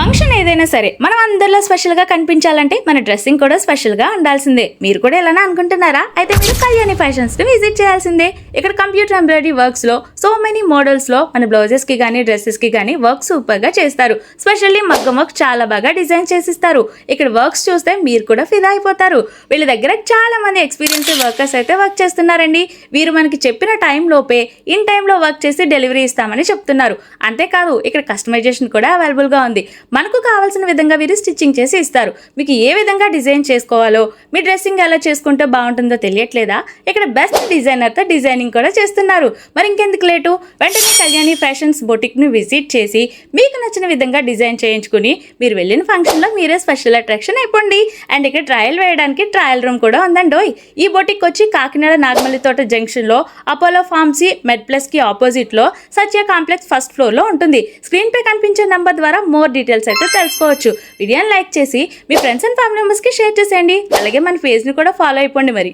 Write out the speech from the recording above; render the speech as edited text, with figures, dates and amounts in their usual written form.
Function ఏదైనా సరే మనం అందరిలో స్పెషల్ గా కనిపించాలంటే మన డ్రెస్సింగ్ కూడా స్పెషల్ గా ఉండాల్సిందే. మీరు కూడా ఎలానా అనుకుంటున్నారా? అయితే మీరు కళ్యాణి ఫ్యాషన్స్ ని విజిట్ చేయాల్సిందే. ఇక్కడ కంప్యూటర్ ఎంబ్రాయిడరీ వర్క్స్ లో సో మెనీ మోడల్స్ లో మన బ్లౌజెస్ కి గానీ డ్రెస్సెస్ కి గానీ వర్క్ సూపర్ గా చేస్తారు. స్పెషల్లీ మగ్గం వర్క్ చాలా బాగా డిజైన్ చేసిస్తారు. ఇక్కడ వర్క్స్ చూస్తే మీరు కూడా ఫిదా అయిపోతారు. వీళ్ళ దగ్గర చాలా మంది ఎక్స్పీరియన్స్ వర్కర్స్ అయితే వర్క్ చేస్తున్నారండి. వీరు మనకి చెప్పిన టైం లోపే ఇన్ టైమ్ లో వర్క్ చేసి డెలివరీ ఇస్తామని చెప్తున్నారు. అంతేకాదు ఇక్కడ కస్టమైజేషన్ కూడా అవైలబుల్ గా ఉంది. మనకు కావాల్సిన విధంగా వీరు స్టిచ్చింగ్ చేసి ఇస్తారు. మీకు ఏ విధంగా డిజైన్ చేసుకోవాలో, మీ డ్రెస్సింగ్ ఎలా చేసుకుంటే బాగుంటుందో తెలియట్లేదా? ఇక్కడ బెస్ట్ డిజైనర్ తో డిజైనింగ్ కూడా చేస్తున్నారు. మరి ఇంకెందుకు లేటు, వెంటనే కళ్యాణి ఫ్యాషన్స్ బొటిక్ ను విజిట్ చేసి మీకు నచ్చిన విధంగా డిజైన్ చేయించుకుని మీరు వెళ్ళిన ఫంక్షన్ లో మీరే స్పెషల్ అట్రాక్షన్ అయిపోండి. అండ్ ఇక్కడ ట్రయల్ వేయడానికి ట్రయల్ రూమ్ కూడా ఉందండోయ్. ఈ బొటిక్ వచ్చి కాకినాడ నాగమల్లి తోట జంక్షన్ లో అపోలో ఫార్మసీ మెడ్ ప్లస్ కి ఆపోజిట్ లో సత్య కాంప్లెక్స్ ఫస్ట్ ఫ్లోర్ లో ఉంటుంది. స్క్రీన్ పై కనిపించే నంబర్ ద్వారా మోర్ డీటెయిల్స్ అయితే తెలుసుకోవచ్చు. వీడియోని లైక్ చేసి మీ ఫ్రెండ్స్ అండ్ ఫ్యామిలీ మెంబర్స్ కి షేర్ చేసేయండి. అలాగే మన పేజ్ ని కూడా ఫాలో అయిపోండి మరి.